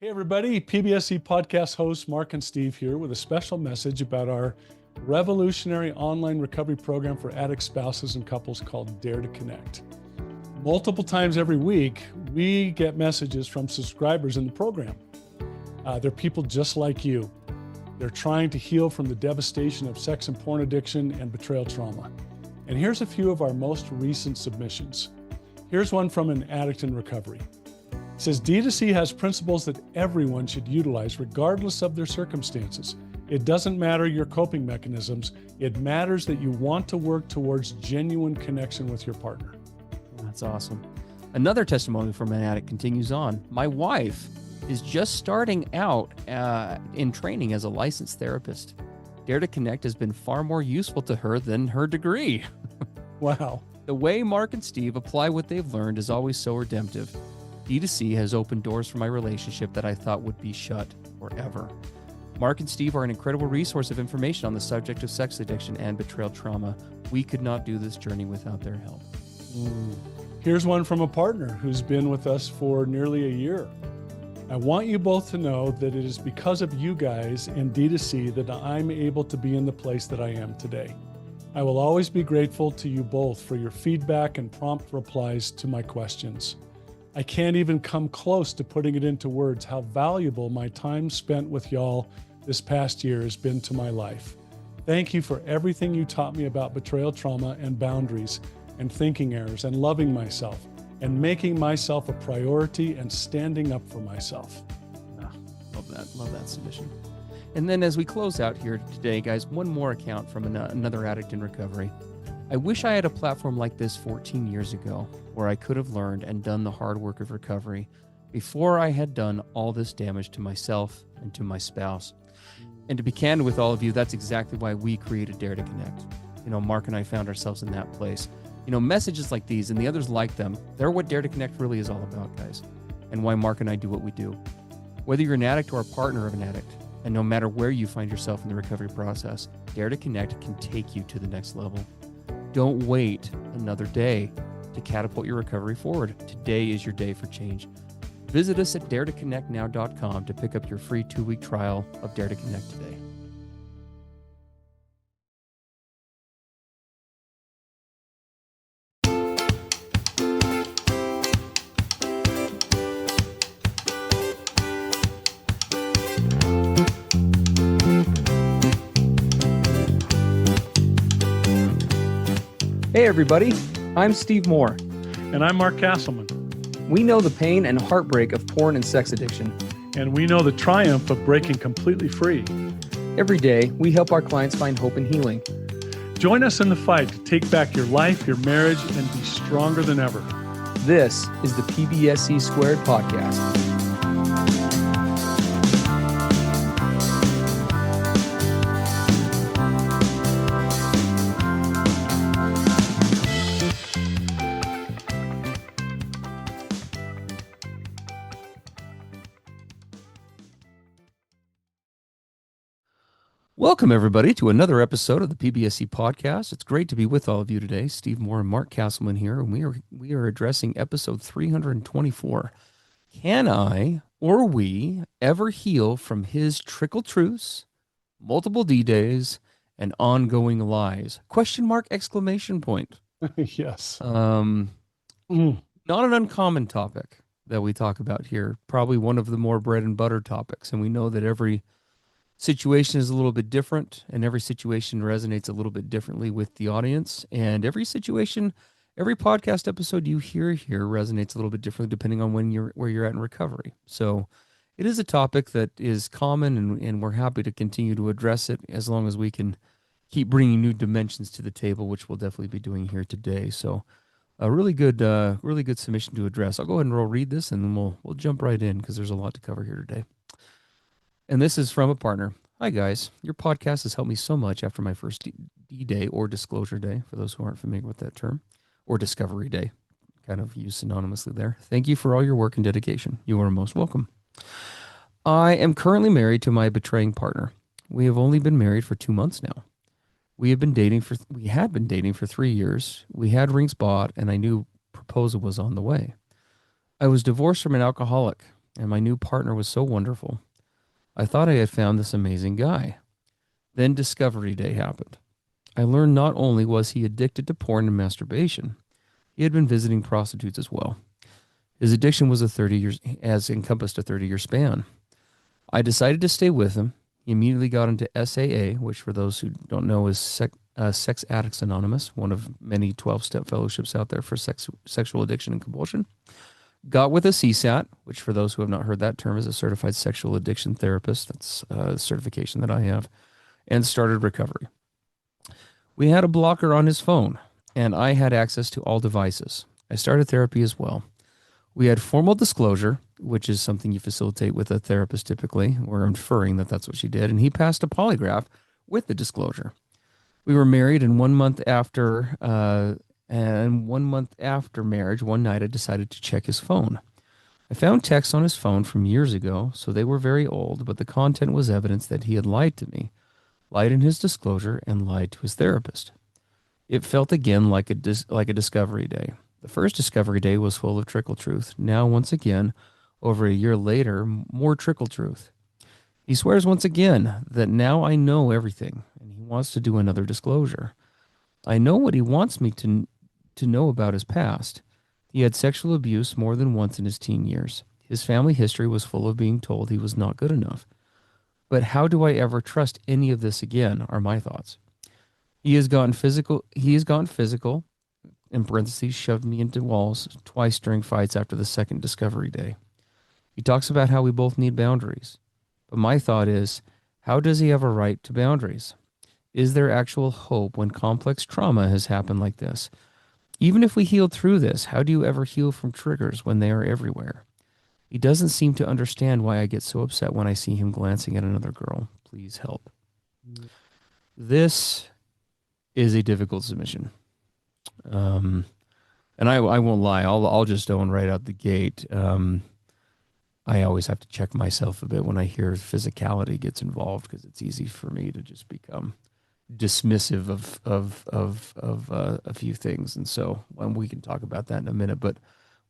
Hey, everybody. PBSE podcast hosts Mark and Steve here with a special message about our revolutionary online recovery program for addict spouses and couples called Dare to Connect. Multiple times every week, we get messages from subscribers in the program. They're people just like you. They're trying to heal from the devastation of sex and porn addiction and betrayal trauma. And here's a few of our most recent submissions. Here's one from an addict in recovery. It says, D2C has principles that everyone should utilize regardless of their circumstances. It doesn't matter your coping mechanisms. It matters that you want to work towards genuine connection with your partner. That's awesome. Another testimony from an addict continues on. My wife is just starting out in training as a licensed therapist. Dare to Connect has been far more useful to her than her degree. Wow. The way Mark and Steve apply what they've learned is always so redemptive. D2C has opened doors for my relationship that I thought would be shut forever. Mark and Steve are an incredible resource of information on the subject of sex addiction and betrayal trauma. We could not do this journey without their help. Here's one from a partner who's been with us for nearly a year. I want you both to know that it is because of you guys and D2C that I'm able to be in the place that I am today. I will always be grateful to you both for your feedback and prompt replies to my questions. I can't even come close to putting it into words how valuable my time spent with y'all this past year has been to my life. Thank you for everything you taught me about betrayal trauma and boundaries and thinking errors and loving myself and making myself a priority and standing up for myself. Love that submission. And then as we close out here today, guys, one more account from another addict in recovery. I wish I had a platform like this 14 years ago where I could have learned and done the hard work of recovery before I had done all this damage to myself and to my spouse. And to be candid with all of you, that's exactly why we created Dare to Connect. Mark and I found ourselves in that place. Messages like these and the others like them, they're what Dare to Connect really is all about, guys, and why Mark and I do what we do. Whether you're an addict or a partner of an addict, and no matter where you find yourself in the recovery process, Dare to Connect can take you to the next level. Don't wait another day to catapult your recovery forward. Today is your day for change. Visit us at daretoconnectnow.com to pick up your free 2-week trial of Dare to Connect today. Hey everybody, I'm Steve Moore. And I'm Mark Castleman. We know the pain and heartbreak of porn and sex addiction. And we know the triumph of breaking completely free. Every day, we help our clients find hope and healing. Join us in the fight to take back your life, your marriage, and be stronger than ever. This is the PBSC Squared podcast. Welcome, everybody, to another episode of the PBSC podcast. It's great to be with all of you today. Steve Moore and Mark Castleman here, and we are addressing episode 324. Can I or we ever heal from his trickle truths, multiple D-days, and ongoing lies? Question mark, exclamation point. Yes. Not an uncommon topic that we talk about here. Probably one of the more bread and butter topics, and we know that every situation is a little bit different, and every situation resonates a little bit differently with the audience. And every situation, every podcast episode you hear here resonates a little bit differently depending on where you're at in recovery. So it is a topic that is common, and we're happy to continue to address it as long as we can keep bringing new dimensions to the table, which we'll definitely be doing here today. So a really good submission to address. I'll go ahead and read this, and then we'll jump right in because there's a lot to cover here today. And this is from a partner. Hi, guys. Your podcast has helped me so much after my first D-Day or disclosure day, for those who aren't familiar with that term, or discovery day, kind of used synonymously there. Thank you for all your work and dedication. You are most welcome. I am currently married to my betraying partner. We have only been married for 2 months now. We had been dating for 3 years. We had rings bought, and I knew proposal was on the way. I was divorced from an alcoholic. and my new partner was so wonderful. I thought I had found this amazing guy. Then Discovery Day happened. I learned not only was he addicted to porn and masturbation, he had been visiting prostitutes as well. His addiction was has encompassed a 30-year span. I decided to stay with him. He immediately got into SAA, which for those who don't know is Sex Addicts Anonymous, one of many 12-step fellowships out there for sexual addiction and compulsion. Got with a CSAT, which for those who have not heard that term is a certified sexual addiction therapist. That's a certification that I have, and started recovery. We had a blocker on his phone, and I had access to all devices. I started therapy as well. We had formal disclosure, which is something you facilitate with a therapist typically. We're inferring that that's what she did, and he passed a polygraph with the disclosure. We were married, and 1 month after marriage, one night I decided to check his phone. I found texts on his phone from years ago, so they were very old, but the content was evidence that he had lied to me, lied in his disclosure, and lied to his therapist. It felt again like a discovery day. The first discovery day was full of trickle truth. Now, once again, over a year later, more trickle truth. He swears once again that now I know everything, and he wants to do another disclosure. I know what he wants me to know about his past. He had sexual abuse more than once in his teen years. His family history was full of being told he was not good enough. But how do I ever trust any of this again, are my thoughts. He has gotten physical, in parentheses, shoved me into walls twice during fights after the second discovery day. He talks about how we both need boundaries. But my thought is, how does he have a right to boundaries? Is there actual hope when complex trauma has happened like this? Even if we healed through this, how do you ever heal from triggers when they are everywhere? He doesn't seem to understand why I get so upset when I see him glancing at another girl. Please help. This is a difficult submission. And I won't lie. I'll just own right out the gate. I always have to check myself a bit when I hear physicality gets involved, because it's easy for me to just become dismissive of a few things. And so we can talk about that in a minute, but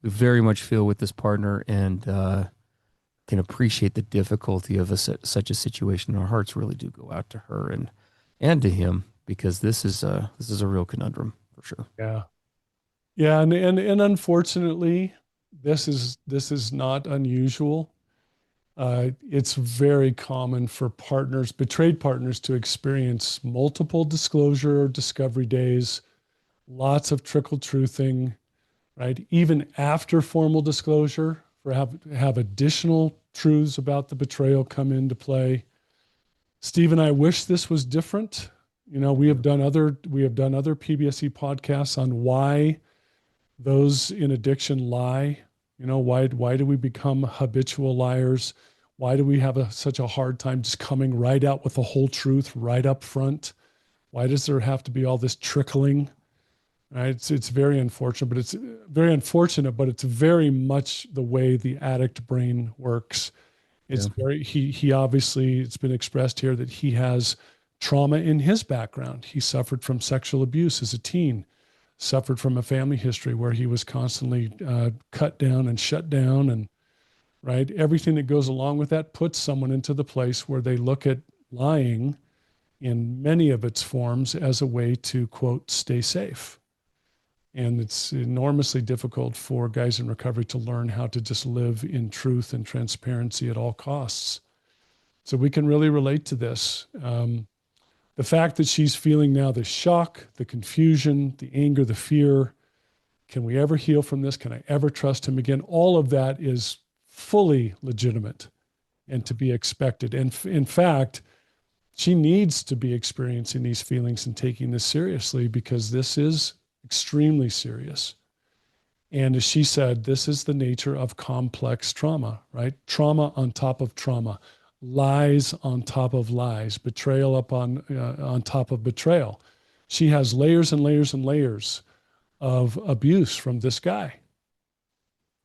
we very much feel with this partner and can appreciate the difficulty of such a situation. Our hearts really do go out to her and to him, because this is a real conundrum for sure. Yeah. And unfortunately, this is not unusual. It's very common for betrayed partners, to experience multiple disclosure or discovery days, lots of trickle truthing, right? Even after formal disclosure, have additional truths about the betrayal come into play. Steve and I wish this was different. We have done other PBSE podcasts on why those in addiction lie. Why do we become habitual liars? Why do we have such a hard time just coming right out with the whole truth right up front? Why does there have to be all this trickling? Right? It's very unfortunate, but it's very much the way the addict brain works. It's he obviously, it's been expressed here that he has trauma in his background. He suffered from sexual abuse as a teen, suffered from a family history where he was constantly cut down and shut down, and right, everything that goes along with that puts someone into the place where they look at lying in many of its forms as a way to, quote, stay safe. And it's enormously difficult for guys in recovery to learn how to just live in truth and transparency at all costs. So we can really relate to this. The fact that she's feeling now the shock, the confusion, the anger, the fear, can we ever heal from this? Can I ever trust him again? All of that is fully legitimate and to be expected. And in fact, she needs to be experiencing these feelings and taking this seriously, because this is extremely serious. And as she said, this is the nature of complex trauma, right? Trauma on top of trauma. Lies on top of lies, betrayal on top of betrayal. She has layers and layers and layers of abuse from this guy.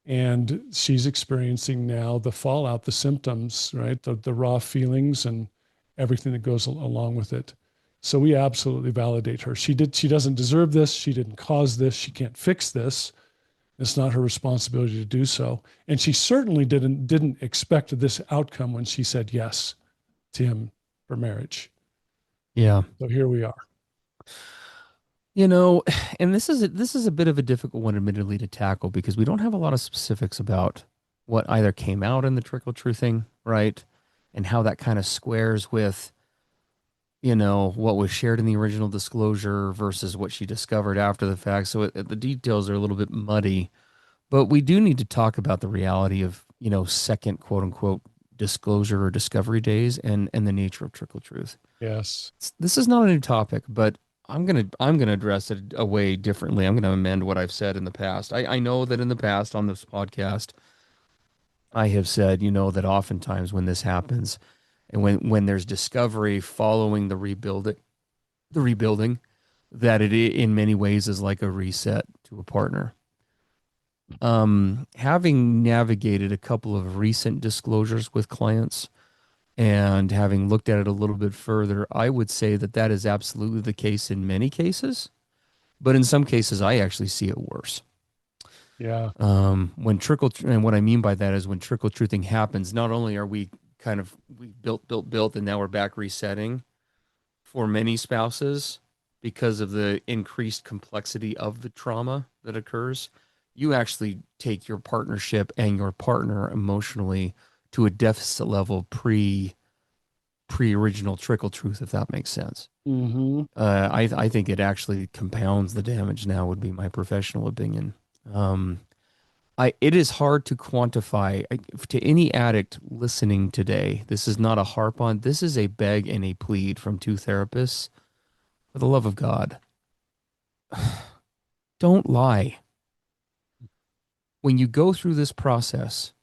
And she's experiencing now the fallout, the symptoms, right? The raw feelings and everything that goes along with it. So we absolutely validate her. She doesn't deserve this. She didn't cause this. She can't fix this. It's not her responsibility to do so. And she certainly didn't expect this outcome when she said yes to him for marriage. Yeah. So here we are. You know, and this is a bit of a difficult one, admittedly, to tackle because we don't have a lot of specifics about what either came out in the trickle truthing, right? And how that kind of squares with, what was shared in the original disclosure versus what she discovered after the fact. So the details are a little bit muddy, but we do need to talk about the reality of, second quote unquote disclosure or discovery days and the nature of trickle truth. Yes. This is not a new topic, but I'm gonna address it a way differently. I'm gonna amend what I've said in the past. I know that in the past on this podcast, I have said, that oftentimes when this happens, and when there's discovery following the rebuilding, that it in many ways is like a reset to a partner. Having navigated a couple of recent disclosures with clients and having looked at it a little bit further, I would say that that is absolutely the case in many cases, but in some cases, I actually see it worse. Yeah. And what I mean by that is when trickle truthing happens, not only are we built, and now we're back resetting for many spouses because of the increased complexity of the trauma that occurs, you actually take your partnership and your partner emotionally to a deficit level pre original trickle truth, if that makes sense. Mm-hmm. I think it actually compounds the damage now, would be my professional opinion. It is hard to quantify to any addict listening today. This is not a harp on. This is a beg and a plead from two therapists. For the love of God, don't lie. When you go through this process,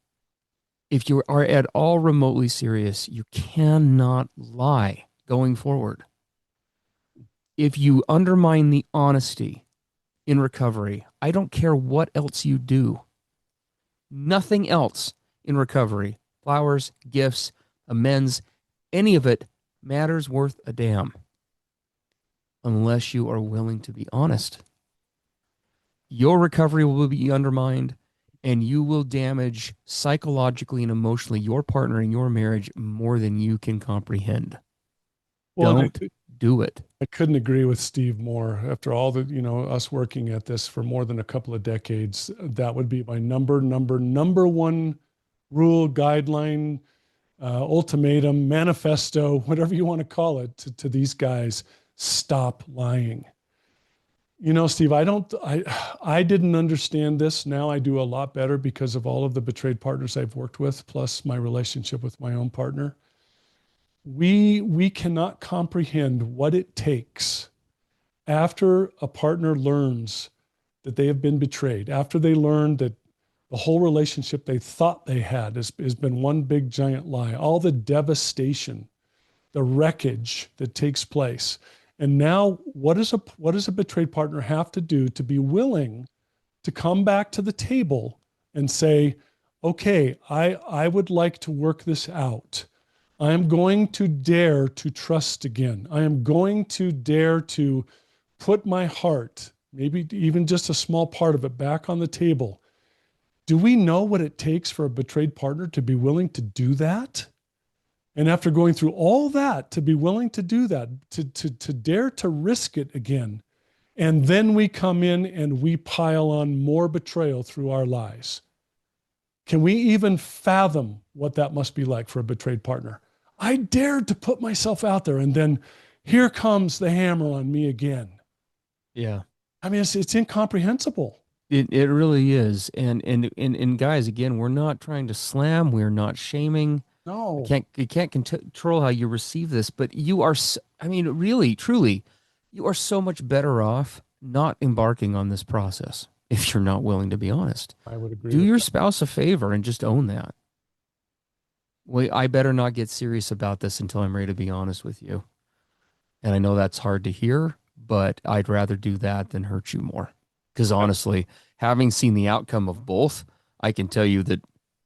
if you are at all remotely serious, you cannot lie going forward. If you undermine the honesty in recovery, I don't care what else you do. Nothing else in recovery, flowers, gifts, amends, any of it matters worth a damn unless you are willing to be honest. Your recovery will be undermined and you will damage psychologically and emotionally your partner in your marriage more than you can comprehend. Well, Don't do it. I couldn't agree with Steve more. After all the, us working at this for more than a couple of decades, that would be my number one rule, guideline, ultimatum, manifesto, whatever you want to call it, to these guys. Stop lying. Steve, I didn't understand this. Now I do a lot better because of all of the betrayed partners I've worked with, plus my relationship with my own partner. We cannot comprehend what it takes after a partner learns that they have been betrayed, after they learn that the whole relationship they thought they had has been one big giant lie, all the devastation, the wreckage that takes place. And now what does a betrayed partner have to do to be willing to come back to the table and say, okay, I would like to work this out. I am going to dare to trust again. I am going to dare to put my heart, maybe even just a small part of it, back on the table. Do we know what it takes for a betrayed partner to be willing to do that? And after going through all that, to be willing to do that, to dare to risk it again. And then we come in and we pile on more betrayal through our lies. Can we even fathom what that must be like for a betrayed partner? I dared to put myself out there, and then here comes the hammer on me again. Yeah. I mean, it's incomprehensible. It really is. And guys, again, we're not trying to slam, we're not shaming. No. You can't control how you receive this, but you are, I mean, really, truly, you are so much better off not embarking on this process if you're not willing to be honest. I would agree. Do with your that. spouse a favor and just own that. Wait, I better not get serious about this until I'm ready to be honest with you. And I know that's hard to hear, but I'd rather do that than hurt you more. Because honestly, having seen the outcome of both, I can tell you that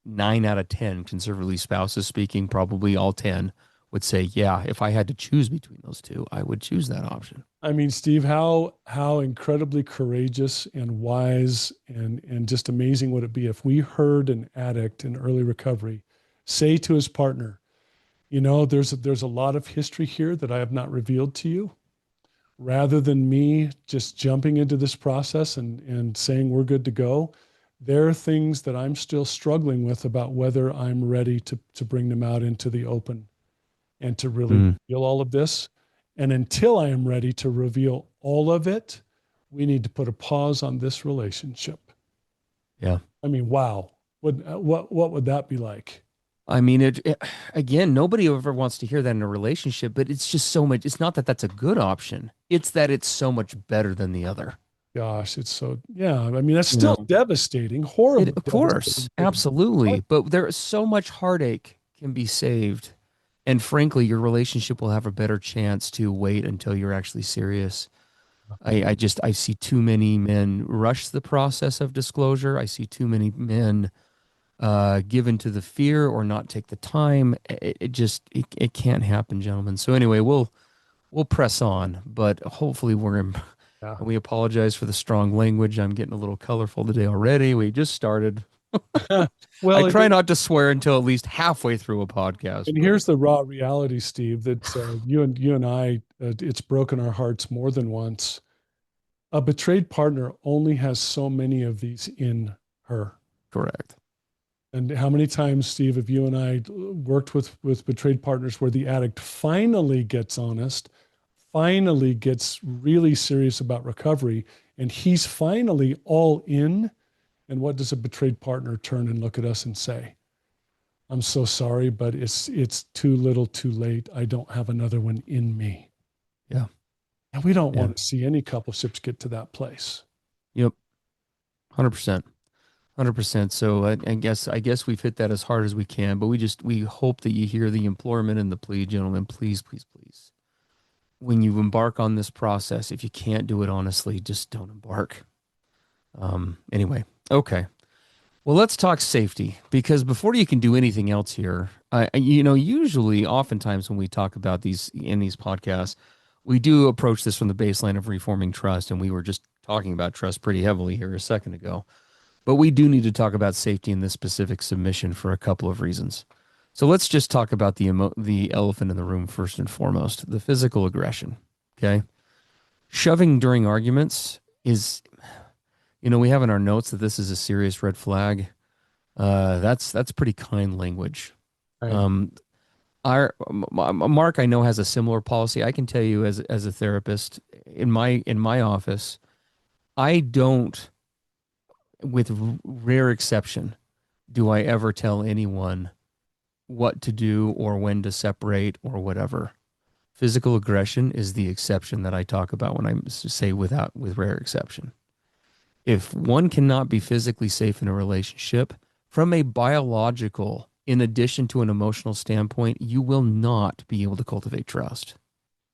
9 out of 10, conservatively spouses speaking, probably all 10, would say, yeah, if I had to choose between those two, I would choose that option. I mean, Steve, how incredibly courageous and wise and just amazing would it be if we heard an addict in early recovery say to his partner, there's a lot of history here that I have not revealed to you. Rather than me just jumping into this process and saying we're good to go, there are things that I'm still struggling with about whether I'm ready to bring them out into the open and to really reveal all of this. And until I am ready to reveal all of it, we need to put a pause on this relationship. Yeah. I mean, wow. What would that be like? I mean, again, nobody ever wants to hear that in a relationship, but it's just so much. It's not that that's a good option. It's that it's so much better than the other. Gosh, it's so, yeah. I mean, that's still devastating, horrible. Of course, absolutely. But there is so much heartache can be saved. And frankly, your relationship will have a better chance to wait until you're actually serious. I see too many men rush the process of disclosure. I see too many men give into the fear or not take the time. It can't happen, gentlemen. So anyway, we'll press on, but hopefully we apologize for the strong language. I'm getting a little colorful today already. We just started. Well, I try not to swear until at least halfway through a podcast. And here's the raw reality, Steve, that you and I, it's broken our hearts more than once. A betrayed partner only has so many of these in her. Correct. And how many times, Steve, have you and I worked with betrayed partners where the addict finally gets honest, finally gets really serious about recovery, and he's finally all in? And what does a betrayed partner turn and look at us and say? I'm so sorry, but it's too little too late. I don't have another one in me. Yeah. And we don't want to see any coupleships get to that place. Yep. 100%. 100%. So I guess we've hit that as hard as we can, but we hope that you hear the implorement and the plea, gentlemen. Please, please, please. When you embark on this process, if you can't do it honestly, just don't embark. Anyway, okay. Well, let's talk safety, because before you can do anything else here, usually, oftentimes when we talk about these in these podcasts, we do approach this from the baseline of reforming trust, and we were just talking about trust pretty heavily here a second ago. But we do need to talk about safety in this specific submission for a couple of reasons. So let's just talk about the elephant in the room first and foremost, the physical aggression. Okay, shoving during arguments is, we have in our notes that this is a serious red flag. That's pretty kind language. Right. Mark, I know, has a similar policy. I can tell you as a therapist in my office, I don't, with rare exception, do I ever tell anyone what to do or when to separate or whatever. Physical aggression is the exception that I talk about when I say with rare exception. If one cannot be physically safe in a relationship, from a biological, in addition to an emotional standpoint, you will not be able to cultivate trust.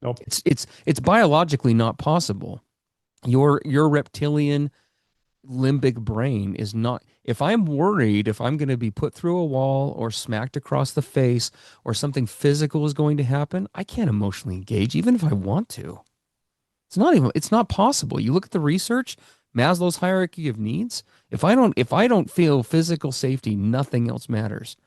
Nope. It's biologically not possible. Your reptilian limbic brain is not. If I'm worried if I'm going to be put through a wall or smacked across the face or something physical is going to happen, I can't emotionally engage even if I want to. It's not possible. You look at the research, Maslow's hierarchy of needs. If I don't feel physical safety, nothing else matters.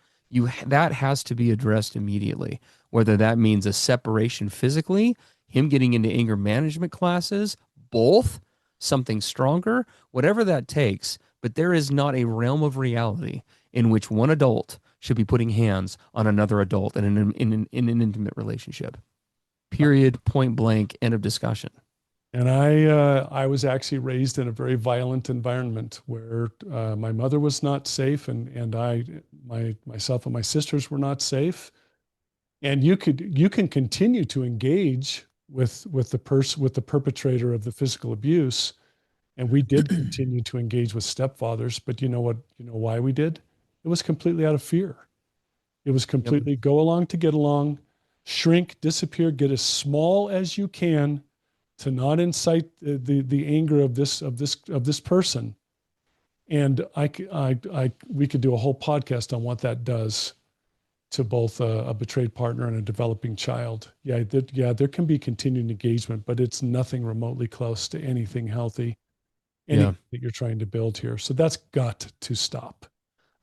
That has to be addressed immediately. Whether that means a separation physically, him getting into anger management classes, both, something stronger, whatever that takes. But there is not a realm of reality in which one adult should be putting hands on another adult in an intimate relationship. Period. Point blank. End of discussion. And I was actually raised in a very violent environment where my mother was not safe, and myself and my sisters were not safe. And you can continue to engage with the perpetrator of the physical abuse, and we did continue to engage with stepfathers. But you know why we did? It was completely out of fear. It was completely go along to get along, shrink, disappear, get as small as you can, to not incite the anger of this person. And we could do a whole podcast on what that does. to both a betrayed partner and a developing child. There can be continued engagement, but it's nothing remotely close to anything healthy, anything that you're trying to build here. So that's got to stop.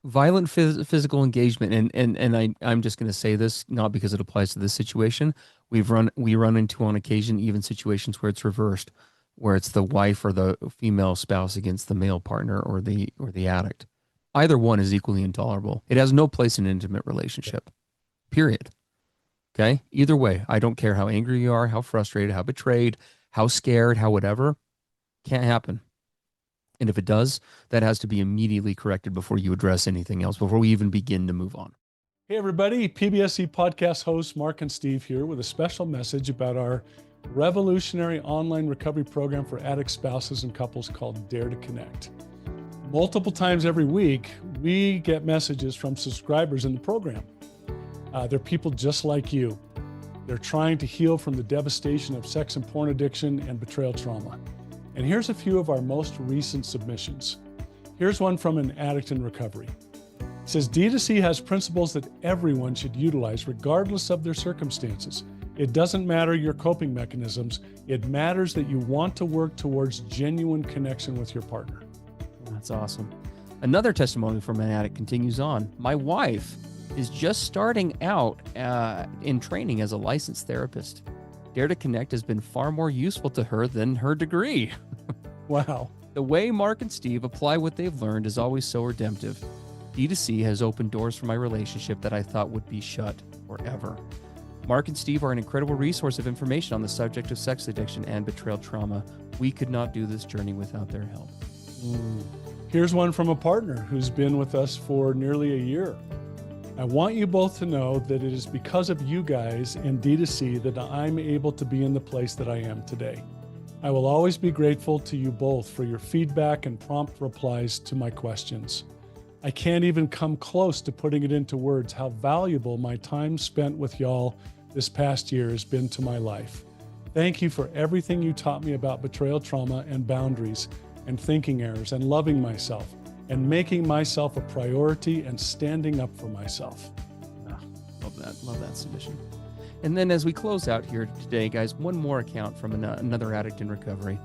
Violent physical engagement, I'm just going to say this not because it applies to this situation. We run into on occasion even situations where it's reversed, where it's the wife or the female spouse against the male partner or the addict. Either one is equally intolerable. It has no place in an intimate relationship. Period. Okay? Either way, I don't care how angry you are, how frustrated, how betrayed, how scared, how whatever. Can't happen. And if it does, that has to be immediately corrected before you address anything else, before we even begin to move on. Hey, everybody. PBSE podcast hosts Mark and Steve here with a special message about our revolutionary online recovery program for addict spouses and couples called Dare to Connect. Multiple times every week, we get messages from subscribers in the program. They're people just like you. They're trying to heal from the devastation of sex and porn addiction and betrayal trauma. And here's a few of our most recent submissions. Here's one from an addict in recovery. It says, D2C has principles that everyone should utilize regardless of their circumstances. It doesn't matter your coping mechanisms. It matters that you want to work towards genuine connection with your partner. That's awesome. Another testimony from an addict continues on. My wife is just starting out in training as a licensed therapist. Dare to Connect has been far more useful to her than her degree. Wow. The way Mark and Steve apply what they've learned is always so redemptive. D2C has opened doors for my relationship that I thought would be shut forever. Mark and Steve are an incredible resource of information on the subject of sex addiction and betrayal trauma. We could not do this journey without their help. Here's one from a partner who's been with us for nearly a year. I want you both to know that it is because of you guys and D2C that I'm able to be in the place that I am today. I will always be grateful to you both for your feedback and prompt replies to my questions. I can't even come close to putting it into words how valuable my time spent with y'all this past year has been to my life. Thank you for everything you taught me about betrayal trauma and boundaries and thinking errors and loving myself and making myself a priority and standing up for myself. Love that submission. And then as we close out here today, guys, one more account from another addict in recovery.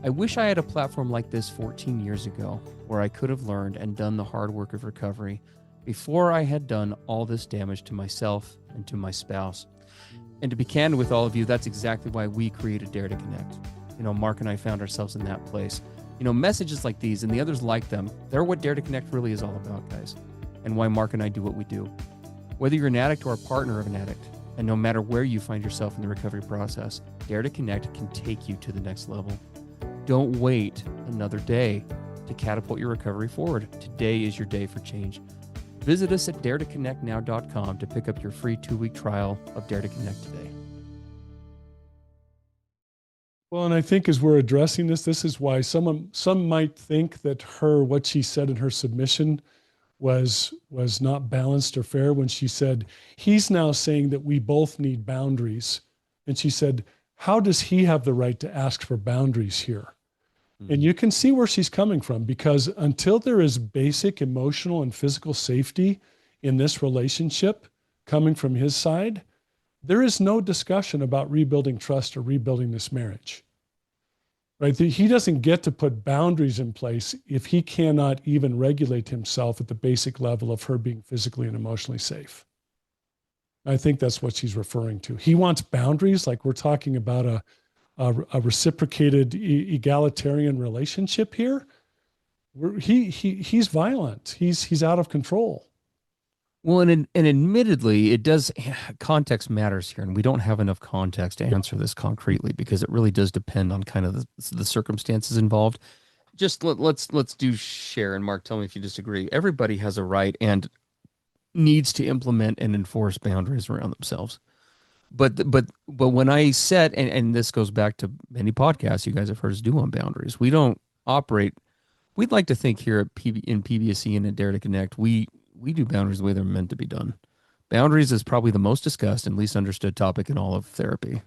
I wish I had a platform like this 14 years ago where I could have learned and done the hard work of recovery before I had done all this damage to myself and to my spouse. And to be candid with all of you, that's exactly why we created Dare to Connect. Mark and I found ourselves in that place. Messages like these and the others like them, they're what Dare to Connect really is all about, guys, and why Mark and I do what we do. Whether you're an addict or a partner of an addict, and no matter where you find yourself in the recovery process, Dare to Connect can take you to the next level. Don't wait another day to catapult your recovery forward. Today is your day for change. Visit us at daretoconnectnow.com to pick up your free 2-week trial of Dare to Connect today. Well, and I think as we're addressing this is why some might think that what she said in her submission was not balanced or fair when she said, he's now saying that we both need boundaries. And she said, how does he have the right to ask for boundaries here? Mm-hmm. And you can see where she's coming from, because until there is basic emotional and physical safety in this relationship coming from his side, there is no discussion about rebuilding trust or rebuilding this marriage, right? He doesn't get to put boundaries in place if he cannot even regulate himself at the basic level of her being physically and emotionally safe. I think that's what she's referring to. He wants boundaries, like we're talking about a reciprocated egalitarian relationship here. He's violent. He's out of control. Well, and admittedly, it does. Context matters here, and we don't have enough context to answer this concretely because it really does depend on kind of the circumstances involved. Just let's do share, and Mark, tell me if you disagree. Everybody has a right and needs to implement and enforce boundaries around themselves. But when I set, and this goes back to many podcasts you guys have heard us do on boundaries, we don't operate. We'd like to think here in PBSE and at Dare to Connect, we do boundaries the way they're meant to be done. Boundaries is probably the most discussed and least understood topic in all of therapy,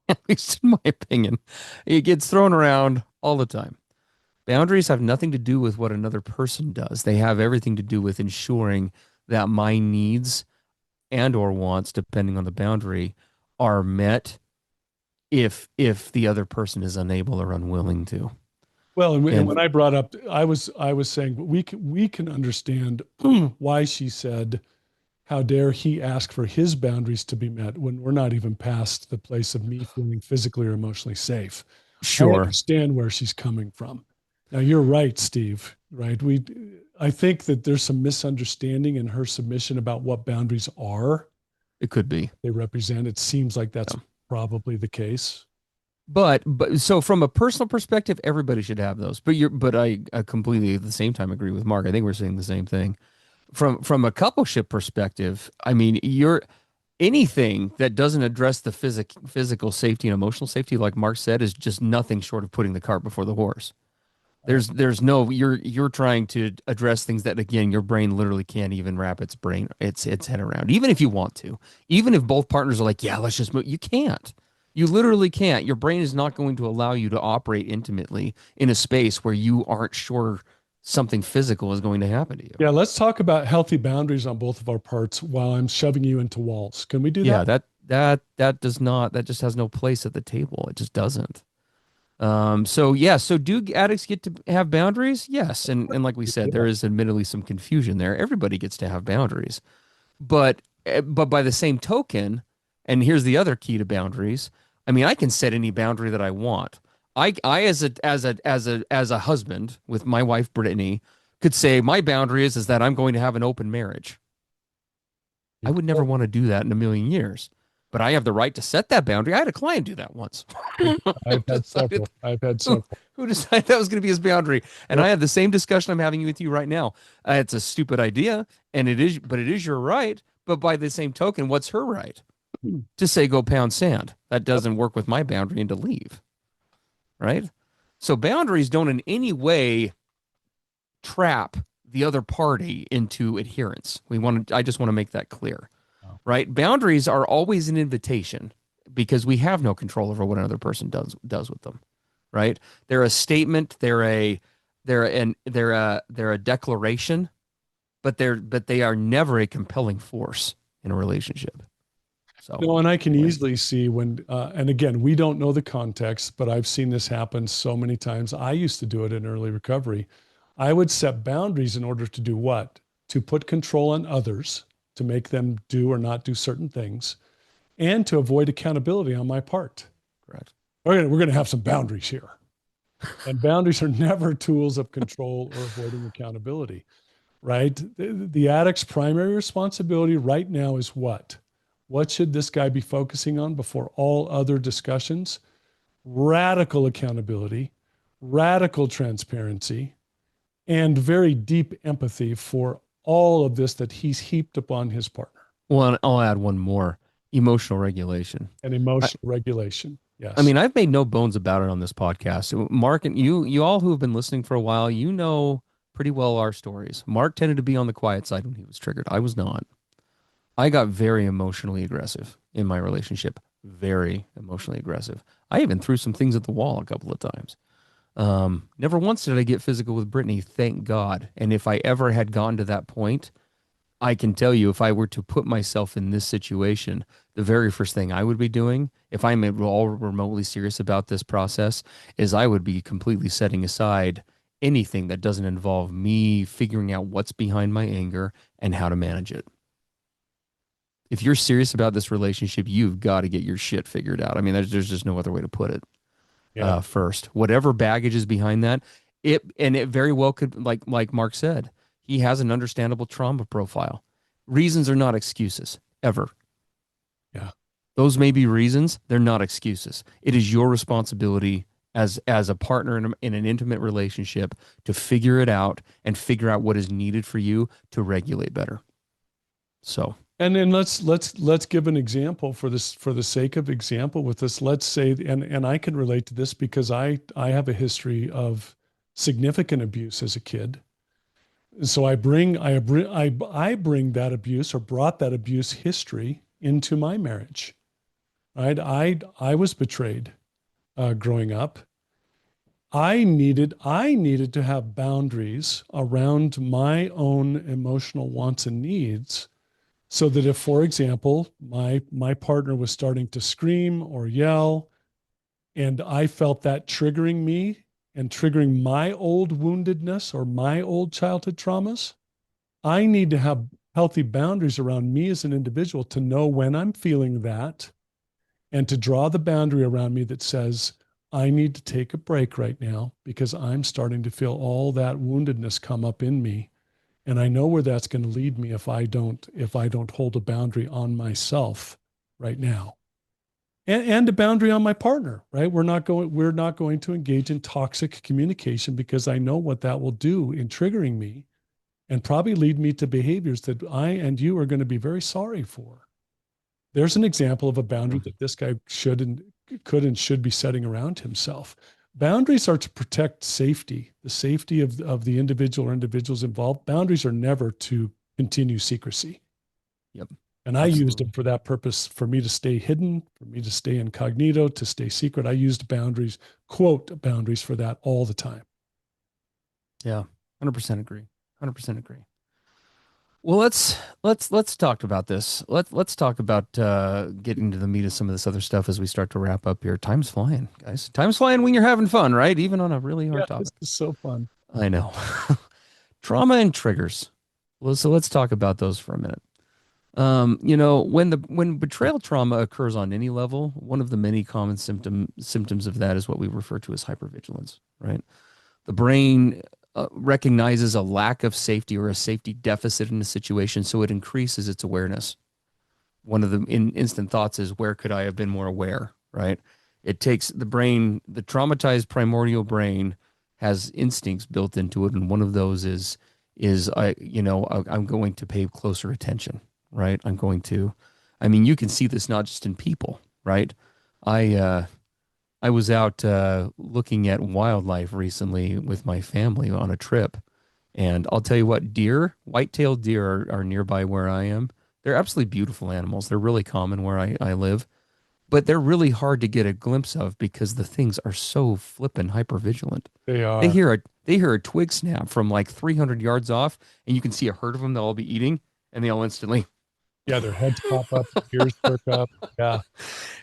at least in my opinion. It gets thrown around all the time. Boundaries have nothing to do with what another person does. They have everything to do with ensuring that my needs and or wants, depending on the boundary, are met if the other person is unable or unwilling to. Well, and when And I brought up, I was saying we can understand why she said, "How dare he ask for his boundaries to be met when we're not even past the place of me feeling physically or emotionally safe." I sure, understand where she's coming from. Now you're right, Steve. Right? I think that there's some misunderstanding in her submission about what boundaries are. it could be. They represent. It seems like that's Yeah. probably the case. But so from a personal perspective, everybody should have those. But I completely at the same time agree with Mark. I think we're saying the same thing. From a coupleship perspective, I mean, you're anything that doesn't address the physical safety and emotional safety, like Mark said, is just nothing short of putting the cart before the horse. There's no you're trying to address things that again your brain literally can't even wrap its head around. Even if you want to, even if both partners are like, yeah, let's just move, you can't. You literally can't. Your brain is not going to allow you to operate intimately in a space where you aren't sure something physical is going to happen to you. Yeah, let's talk about healthy boundaries on both of our parts while I'm shoving you into walls. Can we do Yeah, that? that does not that just has no place at the table. It just doesn't. So yeah, so do addicts get to have boundaries? Yes. And like we said, there is admittedly some confusion there. Everybody gets to have boundaries. But by the same token, and here's the other key to boundaries. I mean, I can set any boundary that I want. I as a husband with my wife Brittany could say my boundary is that I'm going to have an open marriage. I would never want to do that in a million years. But I have the right to set that boundary. I had a client do that once. I've had decided several. I've had who, several. who decided that was going to be his boundary. And Yep. I had the same discussion I'm having with you right now. It's a stupid idea, and but it is your right. But by the same token, what's her right? To say go pound sand. That Yep. doesn't work with my boundary and to leave. Right? So boundaries don't in any way trap the other party into adherence. I just want to make that clear. Right? Boundaries are always an invitation because we have no control over what another person does with them. Right? They're a statement, they're a declaration, but they are never a compelling force in a relationship. So No, and I can anyway. easily see when, and again, we don't know the context, but I've seen this happen so many times. I used to do it in early recovery. I would set boundaries in order to do what? To put control on others, to make them do or not do certain things, and to avoid accountability on my part. Correct. We're going to have some boundaries here. And boundaries are never tools of control or avoiding accountability, right? The addict's primary responsibility right now is what? What should this guy be focusing on before all other discussions? Radical accountability, radical transparency, and very deep empathy for all of this that he's heaped upon his partner. Well, and I'll add one more: emotional regulation. And I, emotional regulation. I Yes. mean, I've made no bones about it on this podcast. So Mark and you all who have been listening for a while, you know pretty well our stories. Mark tended to be on the quiet side when he was triggered. I was not. I got very emotionally aggressive in my relationship. Very emotionally aggressive. I even threw some things at the wall a couple of times. Never once did I get physical with Brittany, thank God. And if I ever had gotten to that point, I can tell you if I were to put myself in this situation, the very first thing I would be doing, if I'm at all remotely serious about this process, is I would be completely setting aside anything that doesn't involve me figuring out what's behind my anger and how to manage it. If you're serious about this relationship, you've got to get your shit figured out. I mean, there's just no other way to put it. Yeah. First, whatever baggage is behind that, it very well could, like Mark said, he has an understandable trauma profile. Reasons are not excuses ever. Yeah. Those may be reasons, they're not excuses. It is your responsibility as a partner in an intimate relationship to figure it out and figure out what is needed for you to regulate better. So And then let's give an example for this, for the sake of example with this. Let's say, and I can relate to this because I have a history of significant abuse as a kid. So I bring that abuse or brought that abuse history into my marriage. Right? I was betrayed growing up. I needed to have boundaries around my own emotional wants and needs So that if, for example, my partner was starting to scream or yell, and I felt that triggering me and triggering my old woundedness or my old childhood traumas, I need to have healthy boundaries around me as an individual to know when I'm feeling that and to draw the boundary around me that says, I need to take a break right now because I'm starting to feel all that woundedness come up in me. And I know where that's going to lead me if I don't hold a boundary on myself right now. And a boundary on my partner, right? We're not going to engage in toxic communication because I know what that will do in triggering me and probably lead me to behaviors that I and you are going to be very sorry for. There's an example of a boundary that this guy could and should be setting around himself. Boundaries are to protect safety, the safety of the individual or individuals involved. Boundaries are never to continue secrecy. Yep. And I used them for that purpose, for me to stay hidden, for me to stay incognito, to stay secret. I used boundaries, quote, boundaries for that all the time. Yeah. 100% agree. 100% agree. Well, let's talk about this. Let's talk about getting to the meat of some of this other stuff as we start to wrap up here. Time's flying, guys. Time's flying when you're having fun, right? Even on a really hard topic. This is so fun. I know. Trauma and triggers. Well, so let's talk about those for a minute. When betrayal trauma occurs on any level, one of the many common symptoms of that is what we refer to as hypervigilance, right? The brain recognizes a lack of safety or a safety deficit in a situation, so it increases its awareness. One of the instant thoughts is, where could I have been more aware, right? It takes the brain, the traumatized primordial brain has instincts built into it, and one of those is I'm going to pay closer attention, right? You can see this not just in people, right? I was out looking at wildlife recently with my family on a trip, and I'll tell you what, white-tailed deer are nearby where I am. They're absolutely beautiful animals. They're really common where I live, but they're really hard to get a glimpse of because the things are so flippin' hypervigilant. They are. They hear a twig snap from like 300 yards off, and you can see a herd of them they'll all be eating, and they all instantly. Yeah, their heads pop up, their ears perk up. Yeah.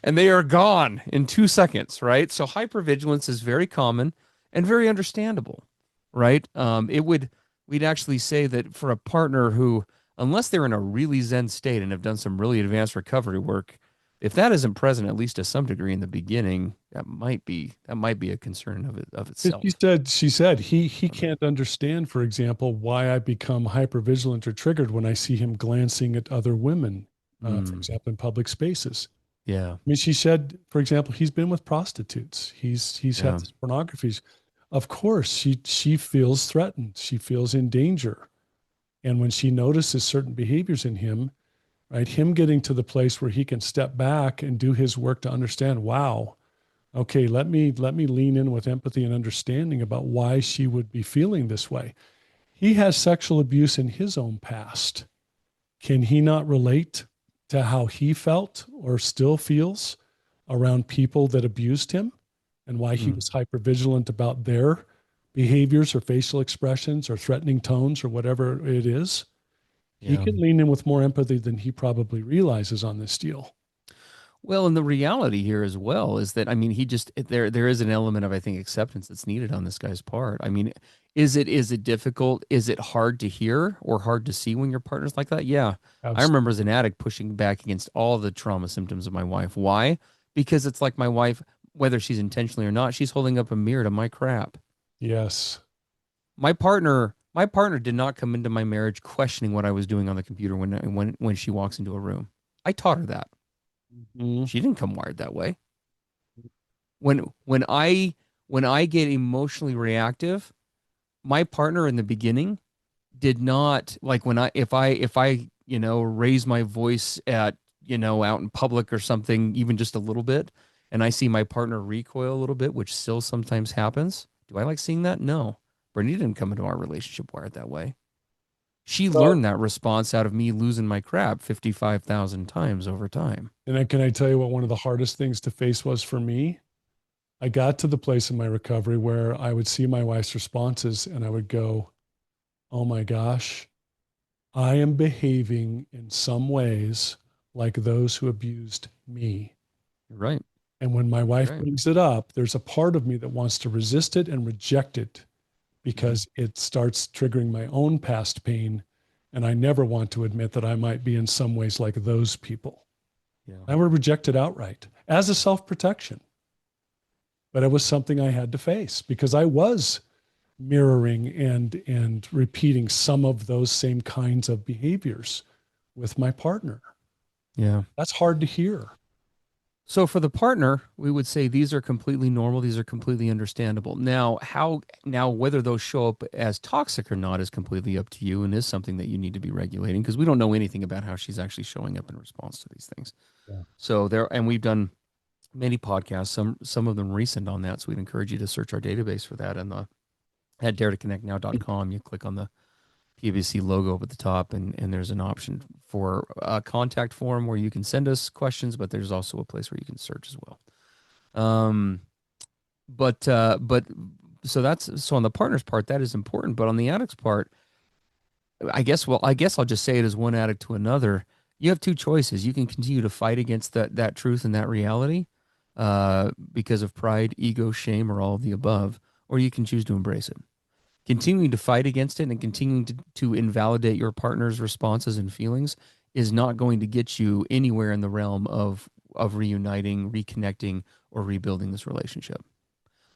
And they are gone in 2 seconds, right? So hypervigilance is very common and very understandable, right? We'd actually say that for a partner who, unless they're in a really Zen state and have done some really advanced recovery work, if that isn't present at least to some degree in the beginning, that might be a concern of itself. She said he can't understand, for example, why I become hypervigilant or triggered when I see him glancing at other women, for example, in public spaces. Yeah. I mean, she said, for example, he's been with prostitutes. He's had this pornography. Of course, she feels threatened. She feels in danger. And when she notices certain behaviors in him, right, him getting to the place where he can step back and do his work to understand, wow, okay, let me lean in with empathy and understanding about why she would be feeling this way. He has sexual abuse in his own past. Can he not relate to how he felt or still feels around people that abused him and why he was hypervigilant about their behaviors or facial expressions or threatening tones or whatever it is? He can lean in with more empathy than he probably realizes on this deal. Well, and the reality here as well is that, there is an element of, I think, acceptance that's needed on this guy's part. I mean, is it difficult? Is it hard to hear or hard to see when your partner's like that? Yeah. Absolutely. I remember as an addict pushing back against all the trauma symptoms of my wife. Why? Because it's like my wife, whether she's intentionally or not, she's holding up a mirror to my crap. Yes. My partner did not come into my marriage questioning what I was doing on the computer when she walks into a room. I taught her that. Mm-hmm. She didn't come wired that way. When I get emotionally reactive, my partner in the beginning did not, like, if I raise my voice at out in public or something, even just a little bit, and I see my partner recoil a little bit, which still sometimes happens. Do I like seeing that? No. Brittany didn't come into our relationship wired that way. She learned that response out of me losing my crap 55,000 times over time. And then can I tell you what one of the hardest things to face was for me? I got to the place in my recovery where I would see my wife's responses and I would go, oh my gosh, I am behaving in some ways like those who abused me. Right. And when my wife Right. brings it up, there's a part of me that wants to resist it and reject it because it starts triggering my own past pain. And I never want to admit that I might be in some ways like those people. Yeah. I would reject it outright as a self-protection. But it was something I had to face because I was mirroring and repeating some of those same kinds of behaviors with my partner. Yeah. That's hard to hear. So for the partner, we would say these are completely normal. These are completely understandable. Now whether those show up as toxic or not is completely up to you and is something that you need to be regulating because we don't know anything about how she's actually showing up in response to these things. Yeah. So and we've done many podcasts, some of them recent on that. So we'd encourage you to search our database for that and at daretoconnectnow.com. You click on the PBC logo up at the top, and there's an option for a contact form where you can send us questions, but there's also a place where you can search as well. But so on the partner's part, that is important. But on the addict's part, I guess I'll just say it as one addict to another. You have two choices. You can continue to fight against that truth and that reality because of pride, ego, shame, or all of the above, or you can choose to embrace it. Continuing to fight against it and continuing to invalidate your partner's responses and feelings is not going to get you anywhere in the realm of reuniting, reconnecting, or rebuilding this relationship.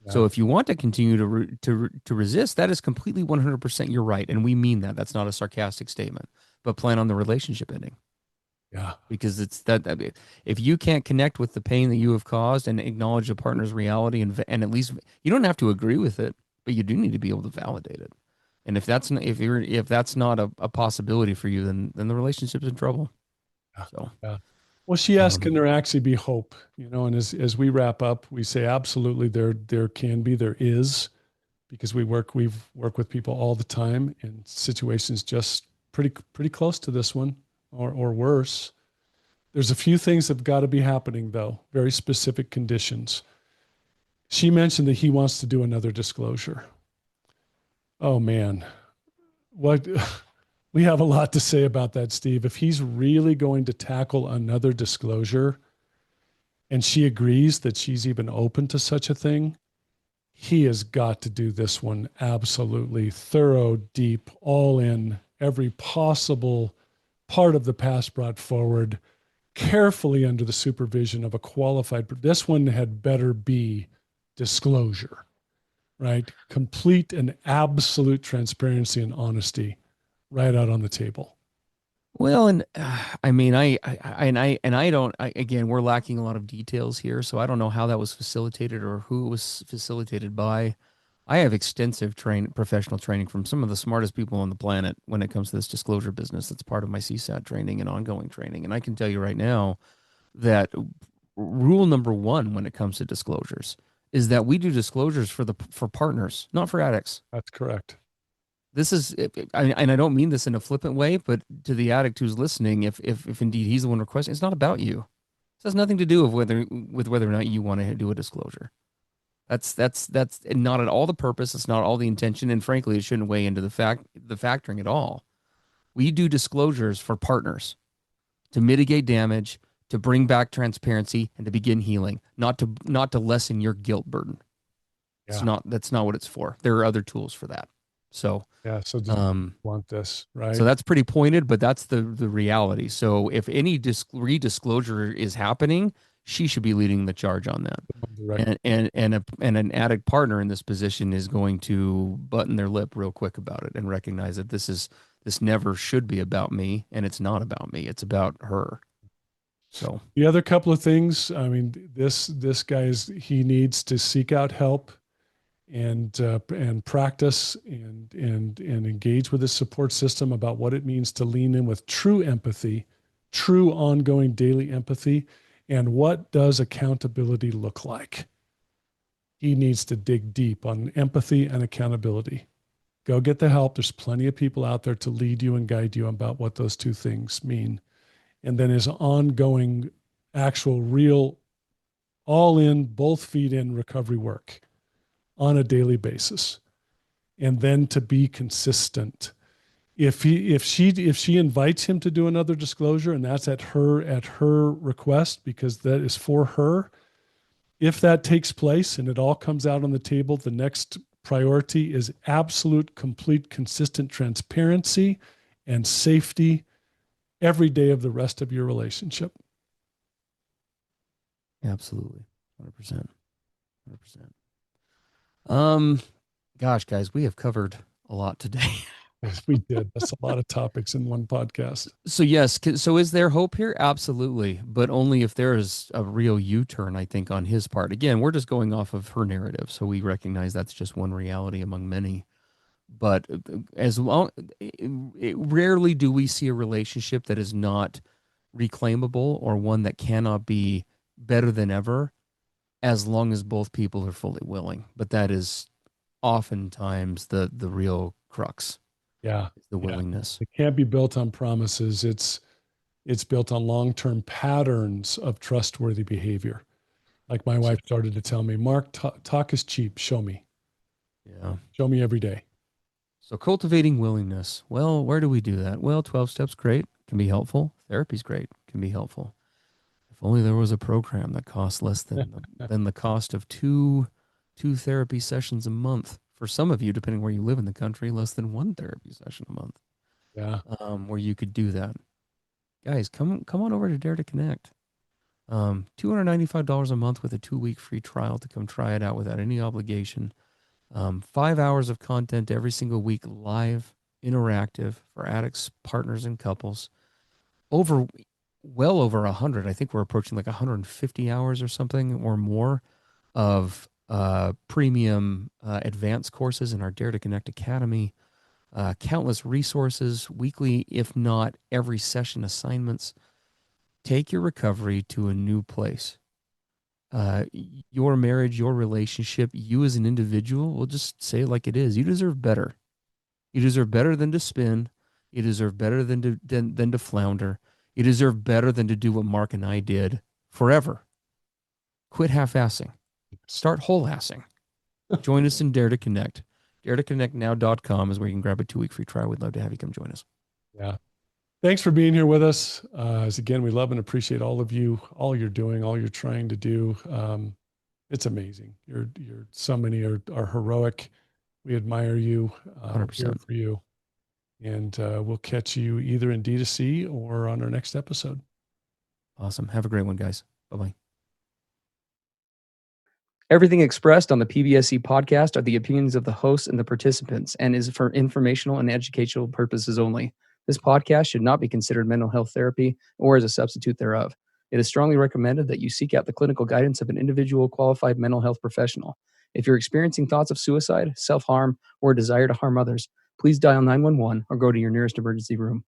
Yeah. So if you want to continue to resist, that is completely 100% your right, and we mean that. That's not a sarcastic statement, but plan on the relationship ending. Yeah. Because it's that if you can't connect with the pain that you have caused and acknowledge a partner's reality and at least you don't have to agree with it, but you do need to be able to validate it. And if that's not, if that's not a possibility for you, then the relationship's in trouble. Yeah. So, Yeah. Well, she asked, can there actually be hope? And as we wrap up, we say absolutely there can be, there is, because we've worked with people all the time in situations just pretty close to this one or worse. There's a few things that have got to be happening though, very specific conditions. She mentioned that he wants to do another disclosure. Oh man, what we have a lot to say about that, Steve. If he's really going to tackle another disclosure and she agrees that she's even open to such a thing, he has got to do this one absolutely thorough, deep, all in, every possible part of the past brought forward, carefully under the supervision of a qualified. This one had better be disclosure, right? Complete and absolute transparency and honesty right out on the table. well, and I mean, I don't. Again, we're lacking a lot of details here, so I don't know how that was facilitated or who it was facilitated by. I have extensive professional training from some of the smartest people on the planet when it comes to this disclosure business. That's part of my CSAT training and ongoing training, and I can tell you right now that rule number one when it comes to disclosures is that we do disclosures for partners, not for addicts. That's correct. This is, and I don't mean this in a flippant way, but to the addict who's listening, if indeed he's the one requesting, it's not about you. This has nothing to do with whether or not you want to do a disclosure. That's not at all the purpose. It's not all the intention, and frankly, it shouldn't weigh into the factoring at all. We do disclosures for partners to mitigate damage, to bring back transparency, and to begin healing, not to lessen your guilt burden. Yeah. That's not what it's for. There are other tools for that. So Yeah. So do you want this, right? so that's pretty pointed, but that's the reality. So if any redisclosure is happening, she should be leading the charge on that. Direct. And an addict partner in this position is going to button their lip real quick about it and recognize that this never should be about me, and it's not about me. It's about her. So The other couple of things, I mean, this guy he needs to seek out help and practice and engage with his support system about what it means to lean in with true empathy, true ongoing daily empathy, and what does accountability look like. He needs to dig deep on empathy and accountability. Go get the help. There's plenty of people out there to lead you and guide you about what those two things mean. And then his ongoing, actual, real, all in, both feet in recovery work on a daily basis. And then to be consistent. if she invites him to do another disclosure, and that's at her request, because that is for her, if that takes place and it all comes out on the table, the next priority is absolute, complete, consistent transparency and safety every day of the rest of your relationship. Absolutely. 100%. 100%. Gosh, guys, we have covered a lot today. We did. That's a lot of topics in one podcast. So yes. So is there hope here? Absolutely. But only if there is a real U-turn, I think, on his part. Again, we're just going off of her narrative. So we recognize that's just one reality among many. But as long, rarely do we see a relationship that is not reclaimable or one that cannot be better than ever, as long as both people are fully willing. But that is oftentimes the real crux. Yeah. The willingness. It can't be built on promises. It's built on long-term patterns of trustworthy behavior. Like my wife started to tell me, Mark, talk is cheap. Show me. Yeah. Show me every day. So cultivating willingness. Well, where do we do that? Well, 12 steps, great. Can be helpful. Therapy's great. Can be helpful. If only there was a program that costs less than the cost of two therapy sessions a month. For some of you, depending where you live in the country, less than one therapy session a month. Yeah. Where you could do that. Guys, come on over to Dare to Connect. $295 a month with a 2-week free trial to come try it out without any obligation. 5 hours of content every single week, live, interactive for addicts, partners, and couples. Well over 100. I think we're approaching like 150 hours or something or more of premium advanced courses in our Dare to Connect Academy. Countless resources, weekly, if not every session assignments. Take your recovery to a new place. Your marriage, your relationship, you as an individual, we'll just say it like it is. You deserve better. You deserve better than to spin. You deserve better than to flounder. You deserve better than to do what Mark and I did forever. Quit half-assing. Start whole-assing. Join us in Dare to Connect. DareToConnectNow.com is where you can grab a 2-week free trial. We'd love to have you come join us. Yeah. Thanks for being here with us. As again, we love and appreciate all of you, all you're doing, all you're trying to do. It's amazing. So many are heroic. We admire you. 100%. Here for you. And we'll catch you either in D2C or on our next episode. Awesome. Have a great one, guys. Bye-bye. Everything expressed on the PBSC podcast are the opinions of the hosts and the participants and is for informational and educational purposes only. This podcast should not be considered mental health therapy or as a substitute thereof. It is strongly recommended that you seek out the clinical guidance of an individual qualified mental health professional. If you're experiencing thoughts of suicide, self-harm, or a desire to harm others, please dial 911 or go to your nearest emergency room.